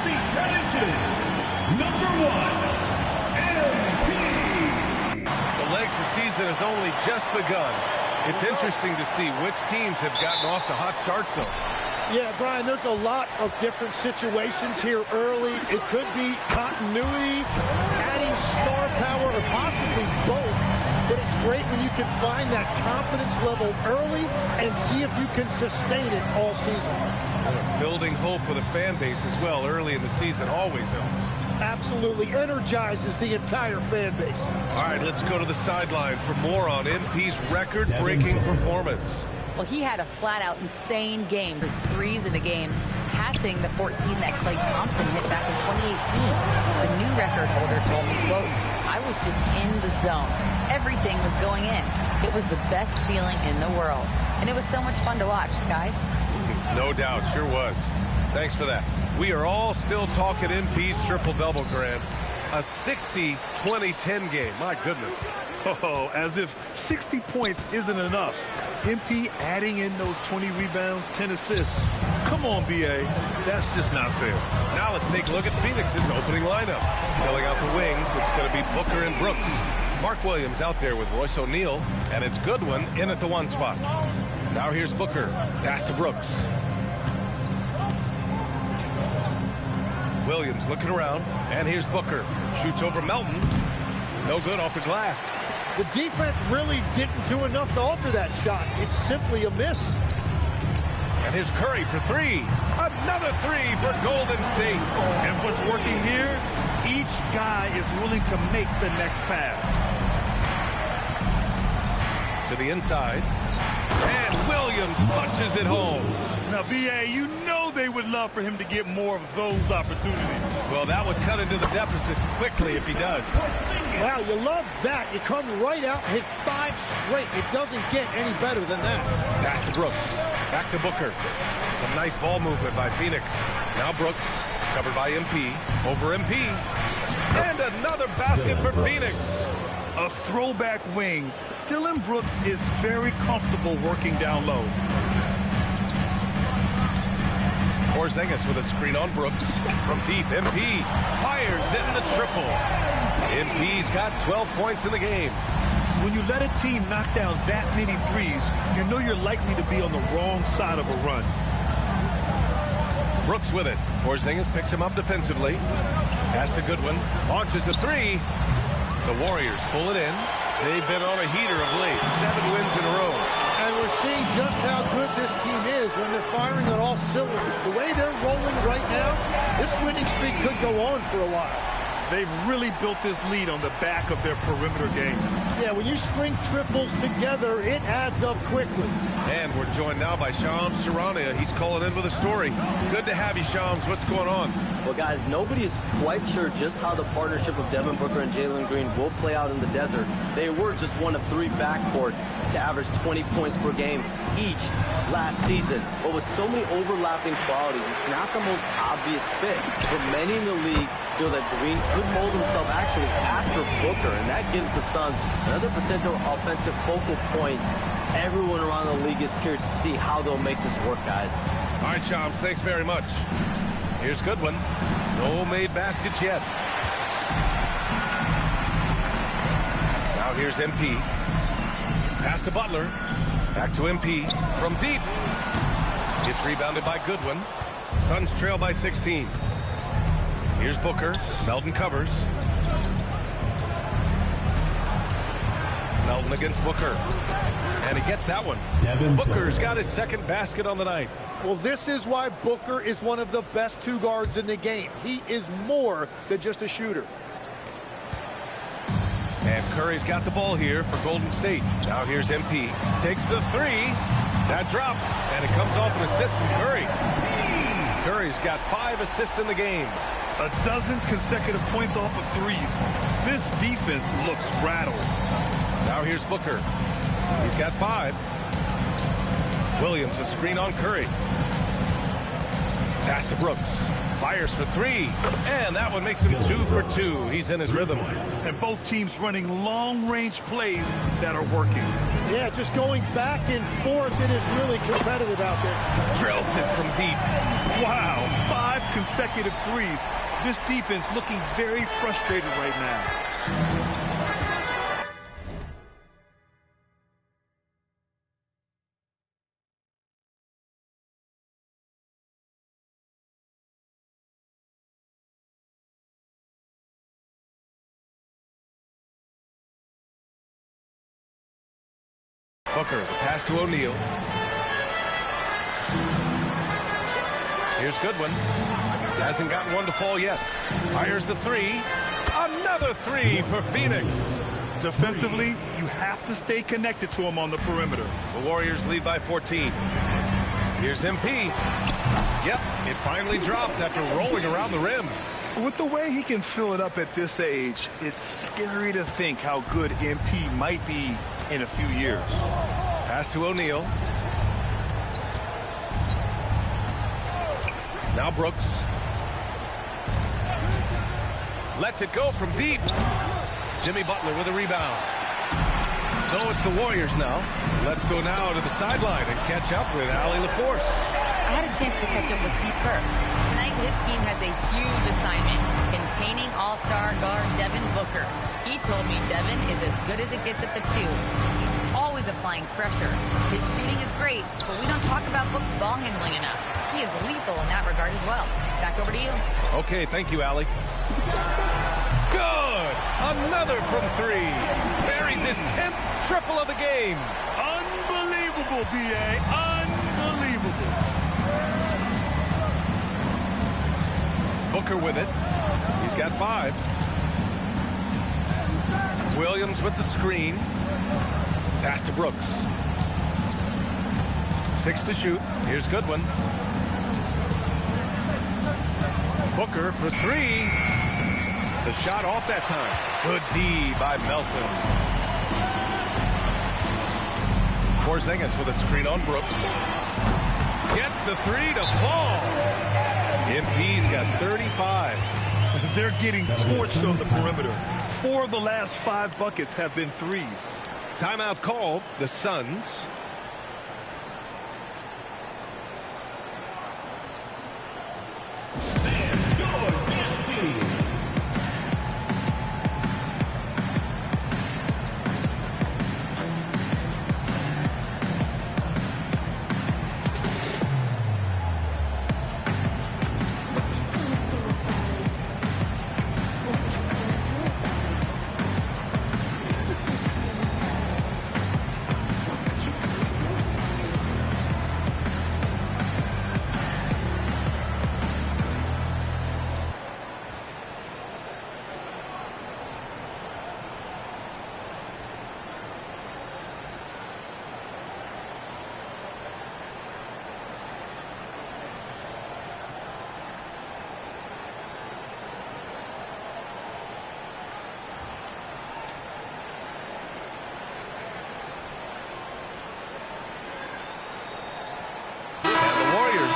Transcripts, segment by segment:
percentages. Number 1, MP. The legs of the season has only just begun. It's interesting to see which teams have gotten off to hot starts, though. Yeah, Brian, there's a lot of different situations here early. It could be continuity, adding star power, or possibly both. But it's great when you can find that confidence level early and see if you can sustain it all season. Building hope with a fan base as well early in the season always helps. Absolutely energizes the entire fan base. All right, let's go to the sideline for more on MP's record-breaking performance. Well, he had a flat-out insane game for threes in the game, passing the 14 that Klay Thompson hit back in 2018. The new record holder told me, quote, "I was just in the zone. Everything was going in. It was the best feeling in the world. And it was so much fun to watch, guys." No doubt, sure was. Thanks for that. We are all still talking MP's triple-double, Grant. A 60-20-10 game. My goodness. Oh, as if 60 points isn't enough. MP adding in those 20 rebounds, 10 assists. Come on, BA. That's just not fair. Now let's take a look at Phoenix's opening lineup. Filling out the wings, it's going to be Booker and Brooks. Mark Williams out there with Royce O'Neal, and it's Goodwin in at the 1 spot. Now here's Booker. Pass to Brooks. Williams looking around, and here's Booker. Shoots over Melton. No good off the glass. The defense really didn't do enough to alter that shot. It's simply a miss. And here's Curry for 3. Another 3 for Golden State. And what's working here? Each guy is willing to make the next pass. To the inside. And Williams punches it home. Now, BA, you know they would love for him to get more of those opportunities. Well, that would cut into the deficit quickly if he does. Wow, you love that. You come right out and hit 5 straight. It doesn't get any better than that. Pass to Brooks. Back to Booker. Some nice ball movement by Phoenix. Now Brooks, covered by MP. Over MP. And another basket for Phoenix. A throwback wing. Dillon Brooks is very comfortable working down low. Porzingis with a screen on Brooks. From deep, MP fires in the triple. MP's got 12 points in the game. When you let a team knock down that many threes, you know you're likely to be on the wrong side of a run. Brooks with it. Porzingis picks him up defensively. Pass to Goodwin. Launches a 3. The Warriors pull it in. They've been on a heater of late. 7 wins in a row. And we're seeing just how good this team is when they're firing on all cylinders. The way they're rolling right now, this winning streak could go on for a while. They've really built this lead on the back of their perimeter game. Yeah, when you string triples together, it adds up quickly. And we're joined now by Shams Charania. He's calling in with a story. Good to have you, Shams. What's going on? Well, guys, nobody is quite sure just how the partnership of Devin Booker and Jalen Green will play out in the desert. They were just one of 3 backcourts to average 20 points per game each last season. But with so many overlapping qualities, it's not the most obvious fit. But many in the league feel that Green could mold himself actually after Booker, and that gives the Suns another potential offensive focal point. Everyone around the league is curious to see how they'll make this work, guys. All right, Shams, thanks very much. Here's Goodwin. No made baskets yet. Now here's MP. Pass to Butler. Back to MP. From deep. Gets rebounded by Goodwin. Suns trail by 16. Here's Booker. Melton covers. Melton against Booker. And he gets that one. Booker's got his 2nd basket on the night. Well, this is why Booker is one of the best 2 guards in the game. He is more than just a shooter. And Curry's got the ball here for Golden State. Now here's MP. Takes the 3. That drops. And it comes off an assist from Curry. Curry's got 5 assists in the game. A dozen consecutive points off of threes. This defense looks rattled. Now here's Booker. He's got 5. Williams, a screen on Curry. Pass to Brooks. Fires for 3. And that one makes him 2 for 2. He's in his rhythm. And both teams running long-range plays that are working. Yeah, just going back and forth. It is really competitive out there. Drills it from deep. Wow, 5 consecutive consecutive threes. This defense looking very frustrated right now. Booker, the pass to O'Neal. Here's Goodwin. Hasn't gotten one to fall yet. Fires the three. Another three for Phoenix. Defensively, you have to stay connected to him on the perimeter. The Warriors lead by 14. Here's MP. Yep, it finally drops after rolling around the rim. With the way he can fill it up at this age, it's scary to think how good MP might be in a few years. Pass to O'Neal. Now Brooks. Lets it go from deep. Jimmy Butler with a rebound. So it's the Warriors now. Let's go now to the sideline and catch up with Allie LaForce. I had a chance to catch up with Steve Kerr. Tonight, his team has a huge assignment, containing all-star guard Devin Booker. He told me Devin is as good as it gets at the two. He's always applying pressure. His shooting is great, but we don't talk about Book's ball handling enough. He is lethal in that regard as well. Back over to you. Okay, thank you, Allie. Good! Another from three. Buries his 10th triple of the game. Unbelievable, B.A. Unbelievable. Booker with it. He's got 5. Williams with the screen. Pass to Brooks. 6 to shoot. Here's Goodwin. Booker for 3. The shot off that time. Good D by Melton. Porzingis with a screen on Brooks. Gets the 3 to fall. MP's got 35. They're getting torched on the perimeter. 4 of the last 5 buckets have been threes. Timeout called. The Suns.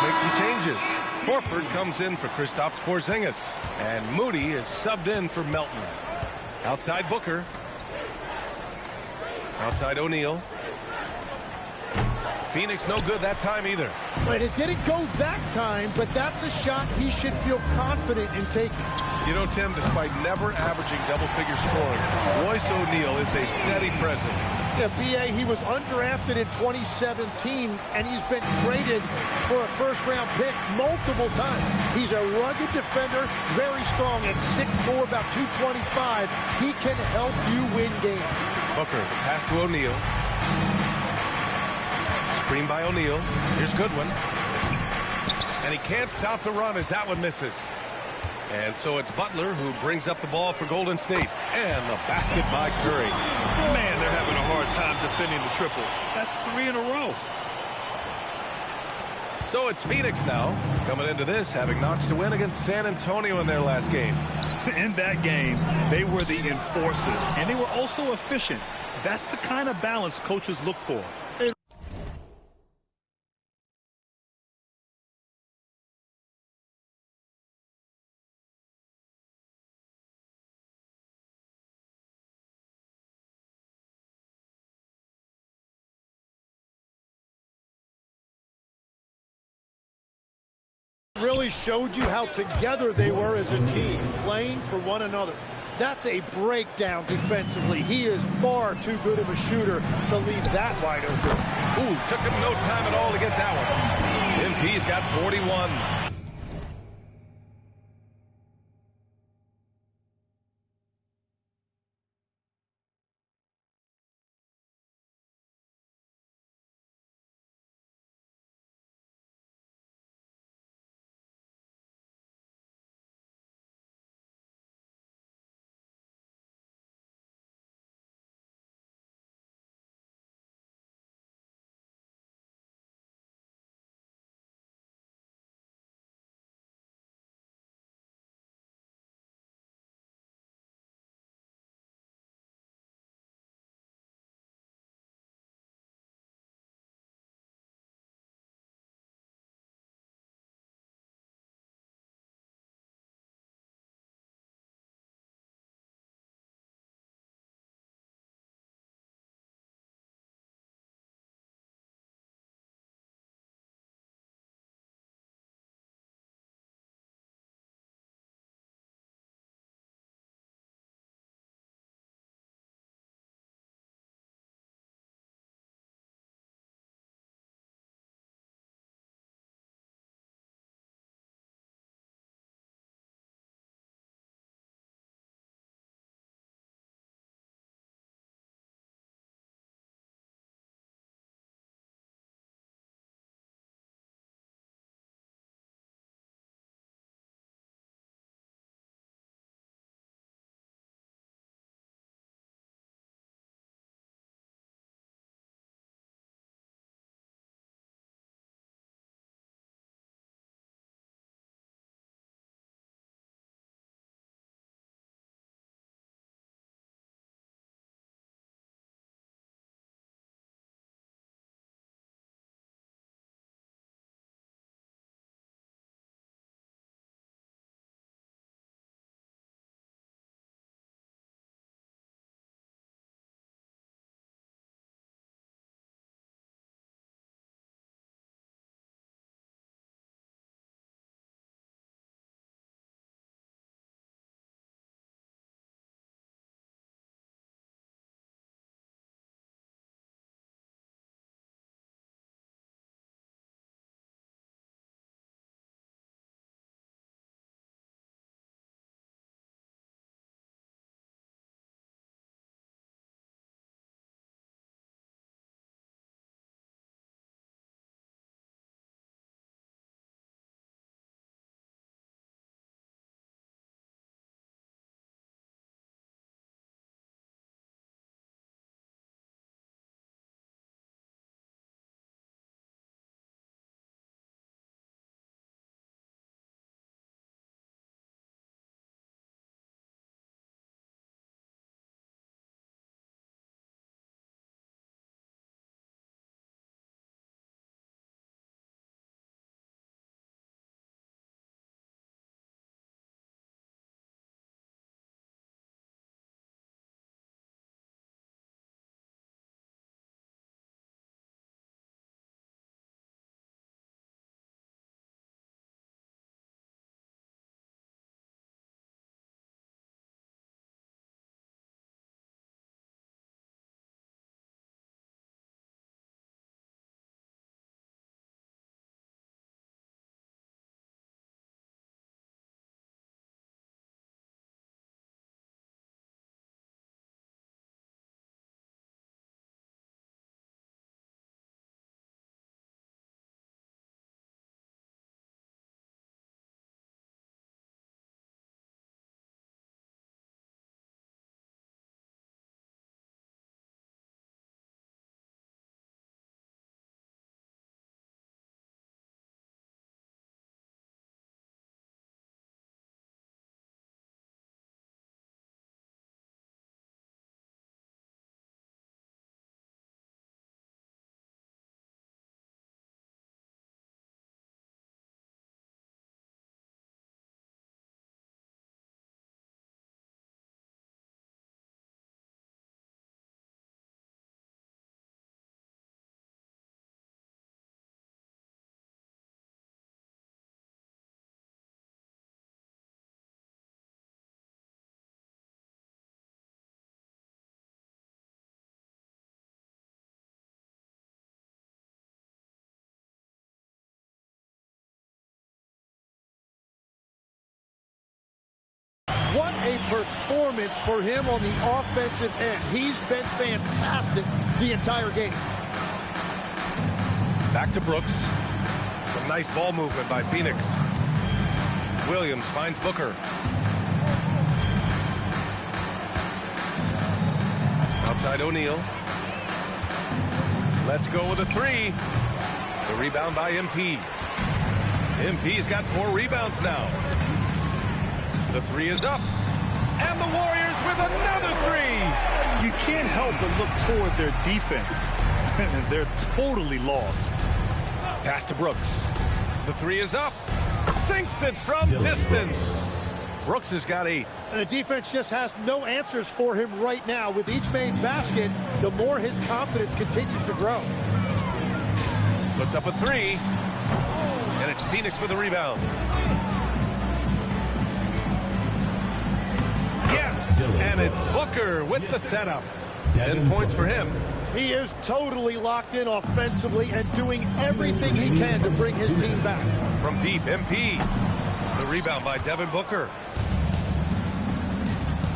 Make some changes. Horford comes in for Kristaps Porzingis. And Moody is subbed in for Melton. Outside Booker. Outside O'Neal. Phoenix no good that time either. But it didn't go that time, but that's a shot he should feel confident in taking. You know, Tim, despite never averaging double-figure scoring, Royce O'Neal is a steady presence. Yeah, B.A., he was undrafted in 2017, and he's been traded for a first-round pick multiple times. He's a rugged defender, very strong at 6'4", about 225. He can help you win games. Booker, pass to O'Neal. Screen by O'Neal. Here's Goodwin. And he can't stop the run as that one misses. And so it's Butler who brings up the ball for Golden State. And the basket by Curry. Man, they're having a hard time defending the triple. That's 3 in a row. So it's Phoenix now, coming into this, having notched a win against San Antonio in their last game. In that game, they were the enforcers, and they were also efficient. That's the kind of balance coaches look for. really showed you how together they were as a team, playing for one another. That's a breakdown defensively. He is far too good of a shooter to leave that wide open. Ooh, took him no time at all to get that one. MP's got 41. performance for him on the offensive end. He's been fantastic the entire game. Back to Brooks. Some nice ball movement by Phoenix. Williams finds Booker. Outside O'Neal. Let's go with a three. The rebound by MP. MP's got 4 rebounds now. The three is up. And the Warriors with another three. You can't help but look toward their defense. They're totally lost. Pass to Brooks. The three is up. Sinks it from distance. Brooks has got 8. And the defense just has no answers for him right now. With each made basket, the more his confidence continues to grow. Puts up a three. And it's Phoenix with a rebound. Yes, and it's Booker with the setup. 10 points for him. He is totally locked in offensively and doing everything he can to bring his team back. From deep, MP. The rebound by Devin Booker.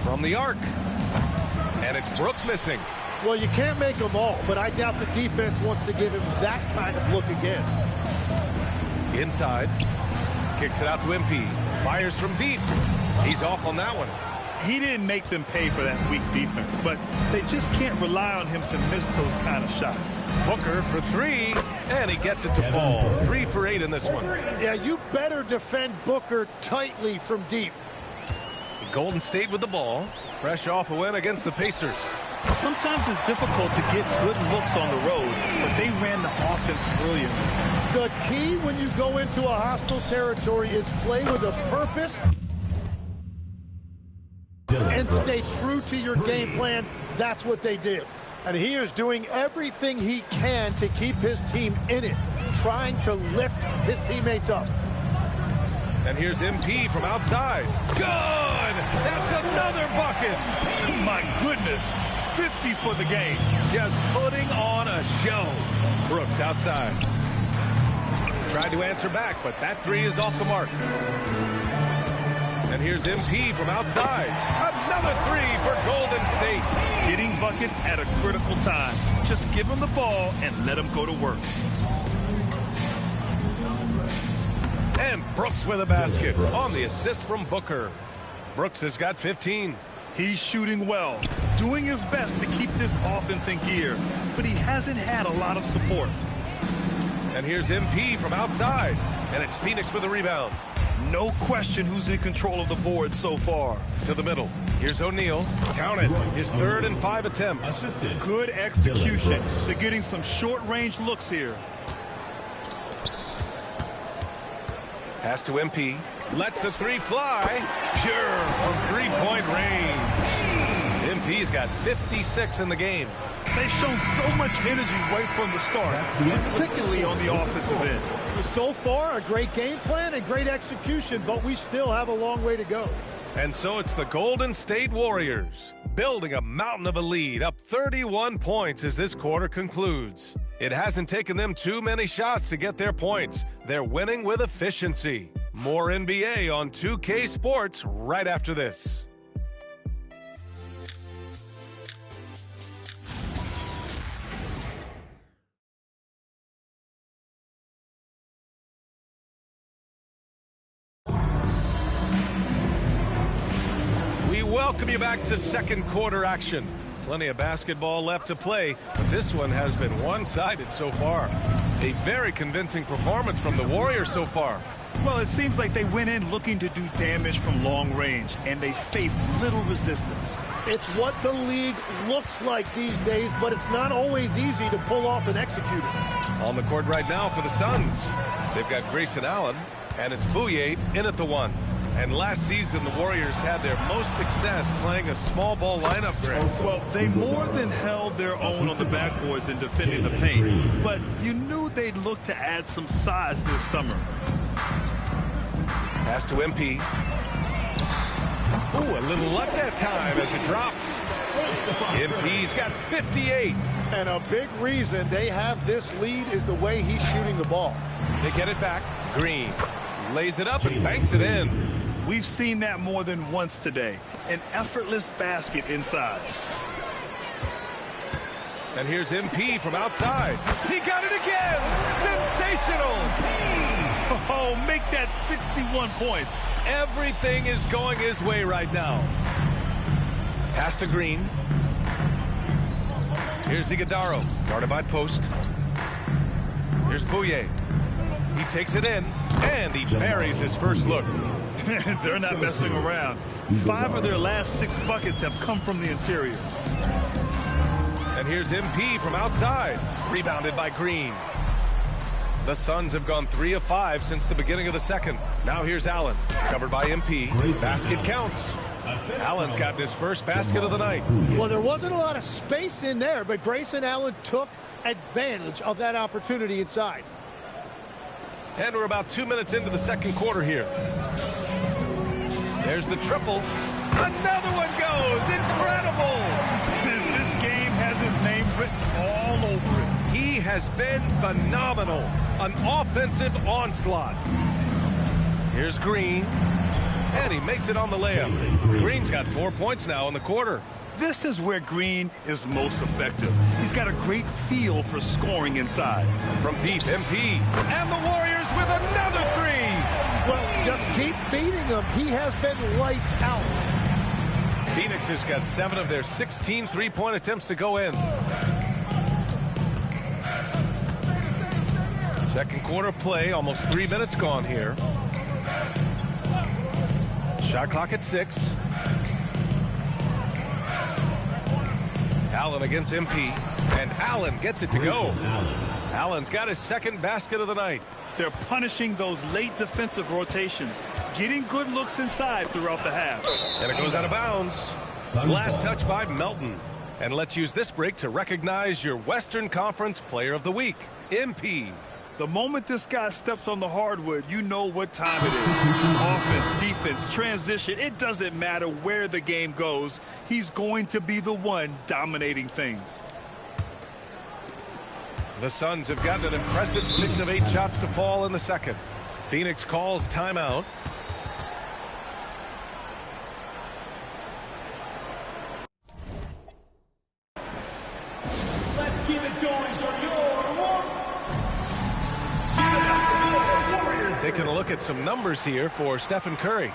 From the arc. And it's Brooks missing. Well, you can't make them all, but I doubt the defense wants to give him that kind of look again. Inside. Kicks it out to MP. Fires from deep. He's off on that one. He didn't make them pay for that weak defense, but they just can't rely on him to miss those kind of shots. Booker for 3, and he gets it to fall. 3 for 8 in this one. Yeah, you better defend Booker tightly from deep. Golden State with the ball. Fresh off a win against the Pacers. Sometimes it's difficult to get good looks on the road, but they ran the offense brilliantly. The key when you go into a hostile territory is play with a purpose and stay true to your game plan. That's what they did. And he is doing everything he can to keep his team in it, trying to lift his teammates up. And here's MP from outside. Good! That's another bucket! My goodness, 50 for the game. Just putting on a show. Brooks outside. Tried to answer back, but that three is off the mark. And here's MP from outside. Another three for Golden State. Getting buckets at a critical time. Just give him the ball and let him go to work. And Brooks with a basket on the assist from Booker. Brooks has got 15. He's shooting well, doing his best to keep this offense in gear, but he hasn't had a lot of support. And here's MP from outside, and it's Phoenix with a rebound. No question who's in control of the board so far. To the middle. Here's O'Neal. Count it. His 3rd and 5 attempts. Good execution. They're getting some short-range looks here. Pass to MP. Lets the three fly. Pure from three-point range. MP's got 56 in the game. They've shown so much energy right from the start, particularly on the offensive end. So far, a great game plan and great execution, but we still have a long way to go. And so it's the Golden State Warriors building a mountain of a lead, up 31 points as this quarter concludes. It hasn't taken them too many shots to get their points. They're winning with efficiency. More NBA on 2K Sports right after this. Welcome you back to second quarter action. Plenty of basketball left to play, but this one has been one-sided so far. A very convincing performance from the Warriors so far. Well, it seems like they went in looking to do damage from long range, and they faced little resistance. It's what the league looks like these days, but it's not always easy to pull off and execute it. On the court right now for the Suns, they've got Grayson Allen, and it's Bouyea in at the 1. And last season, the Warriors had their most success playing a small ball lineup, Greg. Well, they more than held their own on the backboards in defending the paint. But you knew they'd look to add some size this summer. Pass to MP. Ooh, a little luck that time as it drops. MP's got 58. And a big reason they have this lead is the way he's shooting the ball. They get it back. Green lays it up and banks it in. We've seen that more than once today. An effortless basket inside. And here's MP from outside. He got it again! Sensational! Oh, make that 61 points. Everything is going his way right now. Pass to Green. Here's Iguodaro, guarded by Post. Here's Bouye. He takes it in, and he buries his first look. They're not messing around. 5 of their last 6 buckets have come from the interior. And here's MP from outside, rebounded by Green. The Suns have gone 3 of 5 since the beginning of the second. Now here's Allen, covered by MP. Basket counts. Allen's gotten his first basket of the night. Well, there wasn't a lot of space in there, but Grayson Allen took advantage of that opportunity inside. And we're about 2 minutes into the second quarter here. There's the triple. Another one goes. Incredible. This game has his name written all over it. He has been phenomenal. An offensive onslaught. Here's Green. And he makes it on the layup. Green's got 4 points now in the quarter. This is where Green is most effective. He's got a great feel for scoring inside. From deep, MP. And the Warriors with another 3. Well, just keep feeding him. He has been lights out. Phoenix has got 7 of their 16 three-point attempts to go in. Second quarter play, almost 3 minutes gone here. Shot clock at 6. Allen against MP, and Allen gets it to go. Allen's got his second basket of the night. They're punishing those late defensive rotations, getting good looks inside throughout the half. And it goes out of bounds. Last touch by Melton. And let's use this break to recognize your Western Conference Player of the Week, MP. The moment this guy steps on the hardwood, you know what time it is. Offense, defense, transition, it doesn't matter where the game goes. He's going to be the one dominating things. The Suns have gotten an impressive 6 of 8 shots to fall in the second. Phoenix calls timeout. Let's keep it going for your Warriors. Taking a look at some numbers here for Stephen Curry.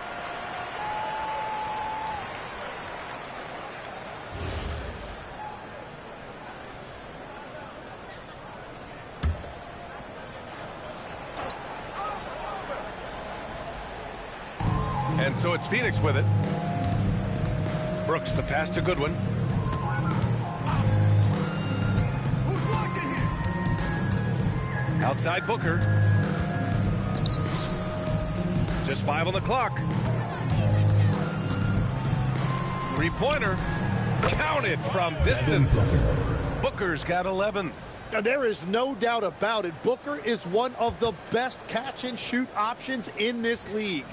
And so it's Phoenix with it. Brooks, the pass to Goodwin. Outside Booker. Just 5 on the clock. Three-pointer. Counted from distance. Booker's got 11. Now, there is no doubt about it. Booker is one of the best catch-and-shoot options in this league.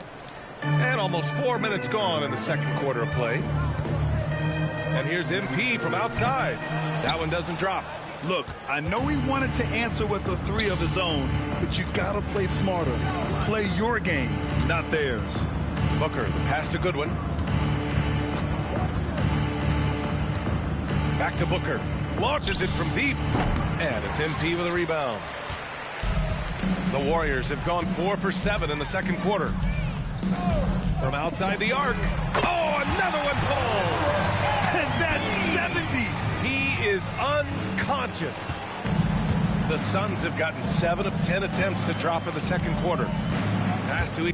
And almost 4 minutes gone in the second quarter of play. And here's MP from outside. That one doesn't drop. Look, I know he wanted to answer with a 3 of his own, but you gotta play smarter. Play your game, not theirs. Booker, the pass to Goodwin. Back to Booker. Launches it from deep. And it's MP with a rebound. The Warriors have gone 4 for 7 in the second quarter. From outside the arc. Oh, another one falls. And that's 70. He is unconscious. The Suns have gotten 7 of 10 attempts to drop in the second quarter. Pass to